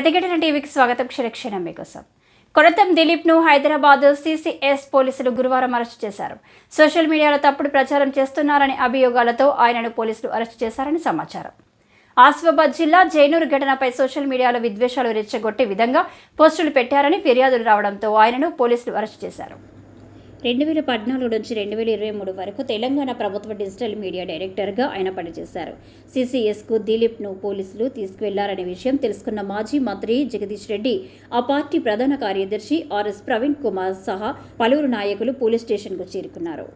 ప్రతిఘటన టీవీకి స్వాగతం. క్షణక్షణం మీకోసం. కొరతం దిలీప్ను హైదరాబాద్ సిసిఎస్ పోలీసులు గురువారం అరెస్టు చేశారు. సోషల్ మీడియాలో తప్పుడు ప్రచారం చేస్తున్నారనే అభియోగాలతో ఆయనను పోలీసులు అరెస్టు చేశారని సమాచారం. ఆసిఫాబాద్ జిల్లా జైనూర్ ఘటనపై సోషల్ మీడియాలో విద్వేషాలు రెచ్చగొట్టే విధంగా పోస్టులు పెట్టారని ఫిర్యాదులు రావడంతో ఆయనను పోలీసులు అరెస్టు చేశారు. 2014 నుంచి 2023 వరకు తెలంగాణ ప్రభుత్వ డిజిటల్ మీడియా డైరెక్టర్గా ఆయన పనిచేశారు. సిసిఎస్కు దిలీప్ను పోలీసులు తీసుకువెళ్లారనే విషయం తెలుసుకున్న మాజీ మంత్రి జగదీష్ రెడ్డి, ఆ పార్టీ ప్రధాన కార్యదర్శి ఆర్ఎస్ ప్రవీణ్ కుమార్ సహా పలువురు నాయకులు పోలీస్ స్టేషన్కు చేరుకున్నారు.